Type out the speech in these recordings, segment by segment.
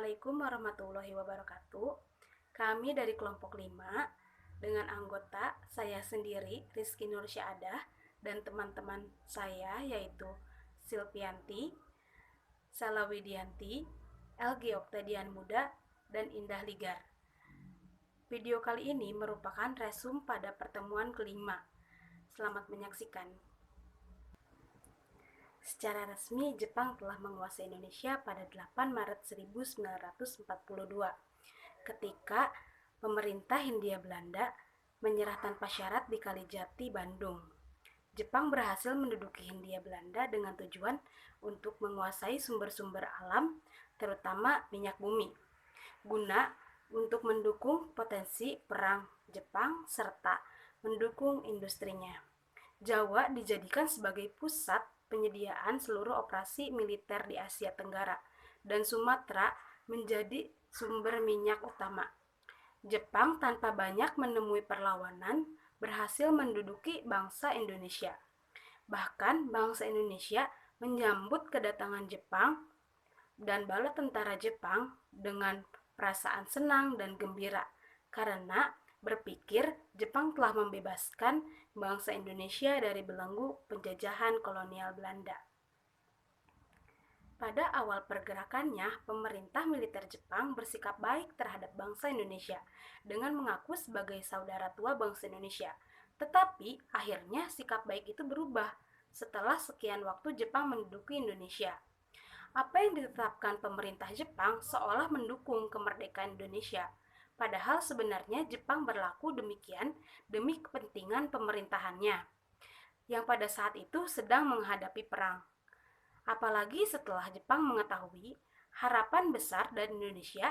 Assalamualaikum warahmatullahi wabarakatuh. Kami dari kelompok 5 dengan anggota saya sendiri Rizky Nursyadah dan teman-teman saya yaitu Silvianti, Salawidianti, LG Oktadian Muda, dan Indah Ligar. Video kali ini merupakan resum pada pertemuan kelima. Selamat menyaksikan. Secara resmi, Jepang telah menguasai Indonesia pada 8 Maret 1942 ketika pemerintah Hindia Belanda menyerah tanpa syarat di Kalijati, Bandung. Jepang berhasil menduduki Hindia Belanda dengan tujuan untuk menguasai sumber-sumber alam, terutama minyak bumi, guna untuk mendukung potensi perang Jepang serta mendukung industrinya. Jawa dijadikan sebagai pusat penyediaan seluruh operasi militer di Asia Tenggara, dan Sumatera menjadi sumber minyak utama. Jepang tanpa banyak menemui perlawanan berhasil menduduki bangsa Indonesia. Bahkan bangsa Indonesia menyambut kedatangan Jepang dan bala tentara Jepang dengan perasaan senang dan gembira karena berpikir Jepang telah membebaskan bangsa Indonesia dari belenggu penjajahan kolonial Belanda. Pada awal pergerakannya, pemerintah militer Jepang bersikap baik terhadap bangsa Indonesia dengan mengaku sebagai saudara tua bangsa Indonesia. Tetapi akhirnya sikap baik itu berubah setelah sekian waktu Jepang menduduki Indonesia. Apa yang ditetapkan pemerintah Jepang seolah mendukung kemerdekaan Indonesia. Padahal sebenarnya Jepang berlaku demikian demi kepentingan pemerintahannya, yang pada saat itu sedang menghadapi perang. Apalagi setelah Jepang mengetahui harapan besar dari Indonesia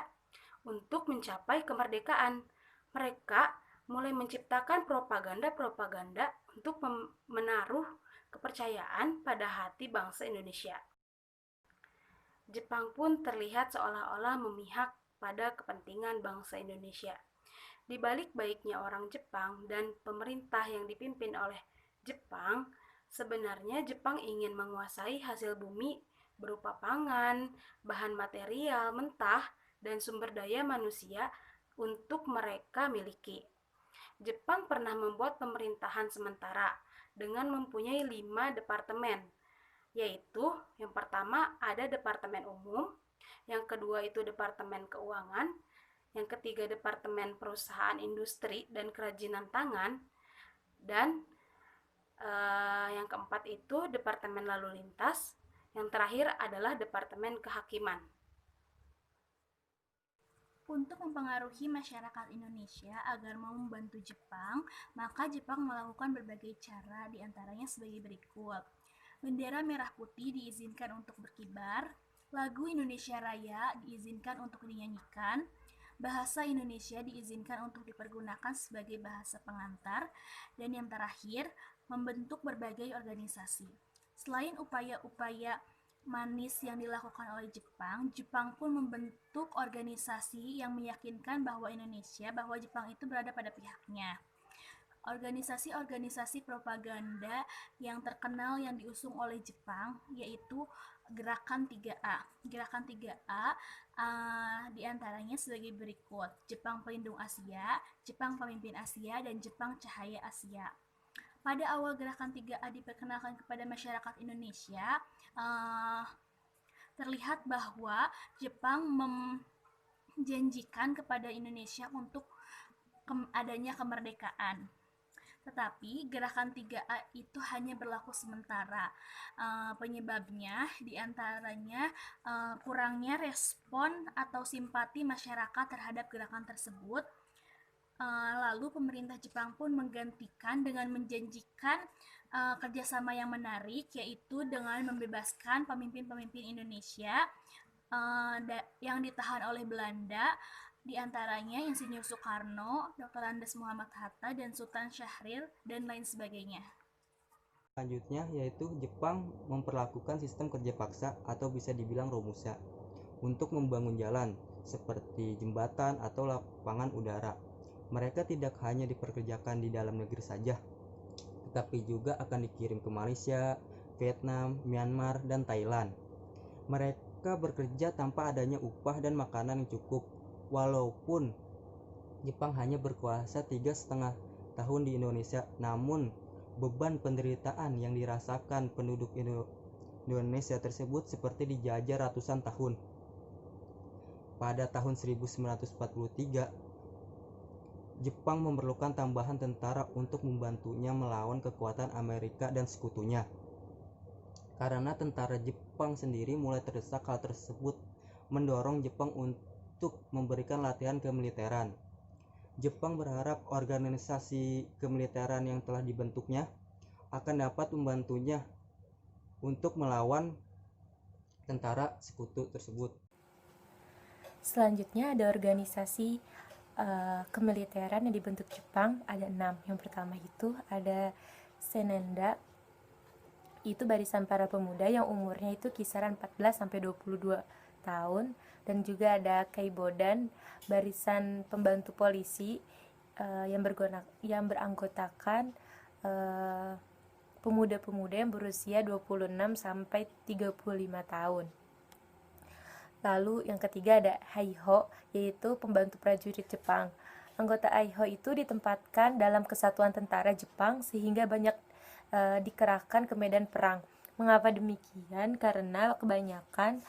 untuk mencapai kemerdekaan, mereka mulai menciptakan propaganda-propaganda untuk menaruh kepercayaan pada hati bangsa Indonesia. Jepang pun terlihat seolah-olah memihak pada kepentingan bangsa Indonesia. Di balik baiknya orang Jepang dan pemerintah yang dipimpin oleh Jepang, sebenarnya Jepang ingin menguasai hasil bumi berupa pangan, bahan material mentah, dan sumber daya manusia untuk mereka miliki. Jepang pernah membuat pemerintahan sementara dengan mempunyai 5 departemen, yaitu yang pertama ada Departemen Umum, yang kedua itu Departemen Keuangan, yang ketiga Departemen Perusahaan Industri dan Kerajinan Tangan, dan yang keempat itu Departemen Lalu Lintas, yang terakhir adalah Departemen Kehakiman. Untuk mempengaruhi masyarakat Indonesia agar mau membantu Jepang, maka Jepang melakukan berbagai cara, diantaranya sebagai berikut. Bendera merah putih diizinkan untuk berkibar, lagu Indonesia Raya diizinkan untuk dinyanyikan, bahasa Indonesia diizinkan untuk dipergunakan sebagai bahasa pengantar, dan yang terakhir, membentuk berbagai organisasi. Selain upaya-upaya manis yang dilakukan oleh Jepang, Jepang pun membentuk organisasi yang meyakinkan bahwa Jepang itu berada pada pihaknya. Organisasi-organisasi propaganda yang terkenal yang diusung oleh Jepang yaitu Gerakan 3A. Gerakan 3A diantaranya sebagai berikut: Jepang Pelindung Asia, Jepang Pemimpin Asia, dan Jepang Cahaya Asia. Pada awal Gerakan 3A diperkenalkan kepada masyarakat Indonesia, terlihat bahwa Jepang menjanjikan kepada Indonesia untuk adanya kemerdekaan. Tetapi Gerakan 3A itu hanya berlaku sementara. Penyebabnya diantaranya kurangnya respon atau simpati masyarakat terhadap gerakan tersebut. Lalu pemerintah Jepang pun menggantikan dengan menjanjikan kerjasama yang menarik, yaitu dengan membebaskan pemimpin-pemimpin Indonesia yang ditahan oleh Belanda, diantaranya Insinyur Soekarno, Dr. Andes Muhammad Hatta, dan Sultan Syahrir, dan lain sebagainya. Selanjutnya yaitu Jepang memperlakukan sistem kerja paksa atau bisa dibilang romusa untuk membangun jalan seperti jembatan atau lapangan udara. Mereka tidak hanya diperkerjakan di dalam negeri saja, tetapi juga akan dikirim ke Malaysia, Vietnam, Myanmar, dan Thailand. mereka bekerja tanpa adanya upah dan makanan yang cukup. Walaupun Jepang hanya berkuasa 3,5 tahun di Indonesia, namun beban penderitaan yang dirasakan penduduk Indonesia tersebut seperti dijajah ratusan tahun. Pada tahun 1943, Jepang memerlukan tambahan tentara untuk membantunya melawan kekuatan Amerika dan sekutunya. Karena tentara Jepang sendiri mulai terdesak, hal tersebut mendorong Jepang untuk memberikan latihan kemiliteran. Jepang berharap organisasi kemiliteran yang telah dibentuknya akan dapat membantunya untuk melawan tentara sekutu tersebut. Selanjutnya ada organisasi kemiliteran yang dibentuk Jepang, ada 6. Yang pertama itu ada Senenda, itu barisan para pemuda yang umurnya itu kisaran 14-22 tahun, dan juga ada Keibodan, barisan pembantu polisi yang beranggotakan pemuda-pemuda yang berusia 26-35 tahun. Lalu yang ketiga ada Haiho, yaitu pembantu prajurit Jepang. Anggota Haiho itu ditempatkan dalam kesatuan tentara Jepang sehingga banyak dikerahkan ke medan perang. Mengapa demikian? Karena kebanyakan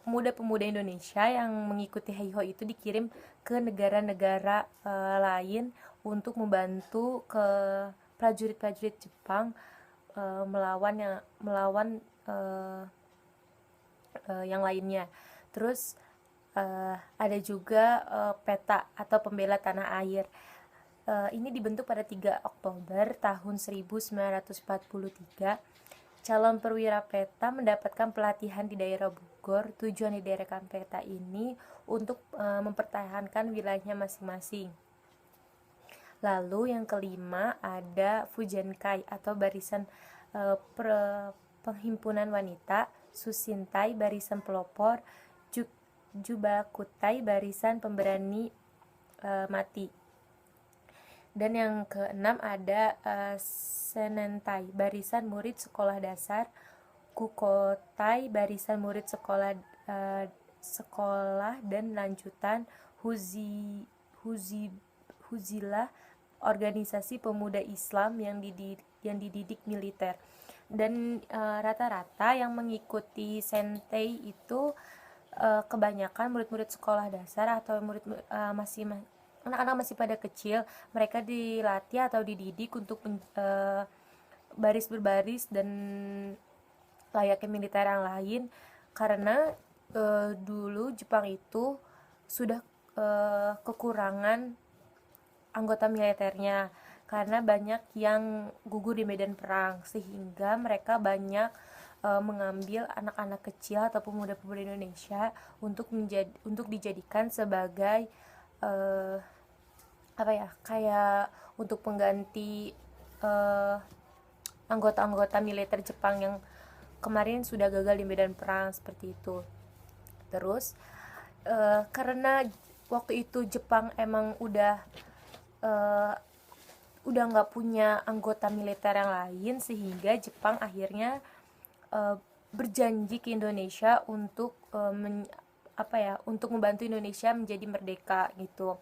pemuda-pemuda Indonesia yang mengikuti Haiho itu dikirim ke negara-negara lain untuk membantu ke prajurit-prajurit Jepang melawan yang lainnya. Terus ada juga PETA atau Pembela Tanah Air. Ini dibentuk pada 3 Oktober tahun 1943. Calon perwira PETA mendapatkan pelatihan di daerah Bogor. Tujuan di daerah PETA ini untuk mempertahankan wilayahnya masing-masing. Lalu yang kelima ada Fujenkai atau barisan penghimpunan wanita, Susintai barisan pelopor, Jubakutai barisan pemberani mati. Dan yang keenam ada Senentai barisan murid sekolah dasar, Kukotai barisan murid sekolah dan lanjutan, Huzilah organisasi pemuda Islam yang dididik militer. Dan rata-rata yang mengikuti Sentei itu kebanyakan murid-murid sekolah dasar atau anak-anak masih pada kecil. Mereka dilatih atau dididik untuk baris berbaris dan layaknya militer yang lain, karena dulu Jepang itu sudah kekurangan anggota militernya karena banyak yang gugur di medan perang, sehingga mereka banyak mengambil anak-anak kecil atau pemuda-pemuda Indonesia untuk dijadikan sebagai kayak untuk pengganti anggota-anggota militer Jepang yang kemarin sudah gagal di medan perang, seperti itu. Terus karena waktu itu Jepang emang udah nggak punya anggota militer yang lain, sehingga Jepang akhirnya berjanji ke Indonesia untuk untuk membantu Indonesia menjadi merdeka gitu.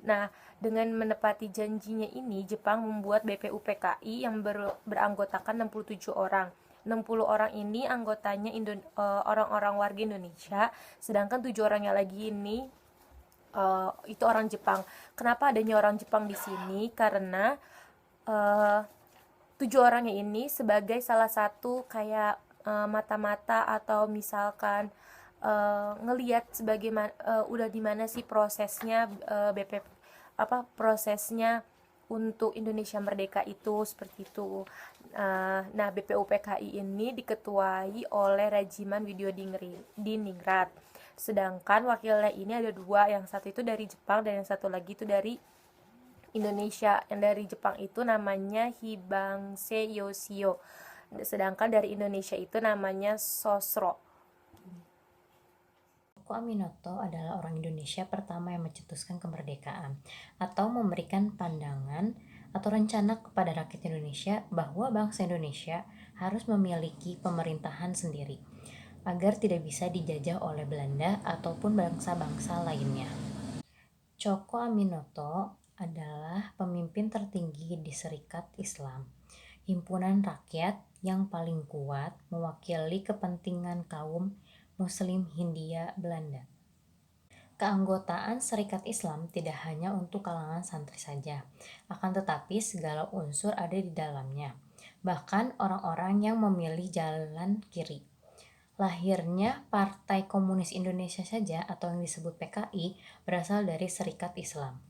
Nah, dengan menepati janjinya ini, Jepang membuat BPUPKI yang beranggotakan 67 orang. 60 orang ini anggotanya orang-orang warga Indonesia, sedangkan 7 orangnya lagi ini itu orang Jepang. Kenapa adanya orang Jepang di sini? Karena 7 orangnya ini sebagai salah satu kayak mata-mata atau misalkan ngelihat sebagaimana udah di mana sih prosesnya prosesnya untuk Indonesia merdeka itu, seperti itu. Nah, BPUPKI ini diketuai oleh Rajiman Widyodiningrat. Sedangkan wakilnya ini ada 2, yang satu itu dari Jepang dan yang satu lagi itu dari Indonesia. Yang dari Jepang itu namanya Hibangse Yoshio, sedangkan dari Indonesia itu namanya Sosro. Coko Aminoto adalah orang Indonesia pertama yang mencetuskan kemerdekaan atau memberikan pandangan atau rencana kepada rakyat Indonesia bahwa bangsa Indonesia harus memiliki pemerintahan sendiri agar tidak bisa dijajah oleh Belanda ataupun bangsa-bangsa lainnya. Coko Aminoto adalah pemimpin tertinggi di Serikat Islam, himpunan rakyat yang paling kuat mewakili kepentingan kaum Muslim Hindia Belanda. Keanggotaan Serikat Islam tidak hanya untuk kalangan santri saja, akan tetapi segala unsur ada di dalamnya, bahkan orang-orang yang memilih jalan kiri. Lahirnya Partai Komunis Indonesia saja atau yang disebut PKI berasal dari Serikat Islam.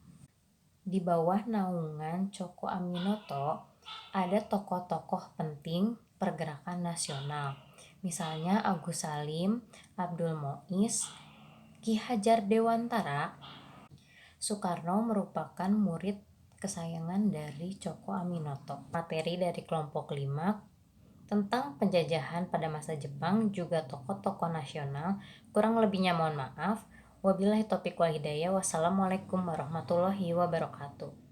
Di bawah naungan Coko Aminoto ada tokoh-tokoh penting pergerakan nasional, misalnya Agus Salim, Abdul Muiz, Ki Hajar Dewantara. Soekarno merupakan murid kesayangan dari Coko Aminoto. Materi dari kelompok 5 tentang penjajahan pada masa Jepang juga tokoh-tokoh nasional. Kurang lebihnya mohon maaf. Wabillahi taufiq wal hidayah. Wassalamualaikum warahmatullahi wabarakatuh.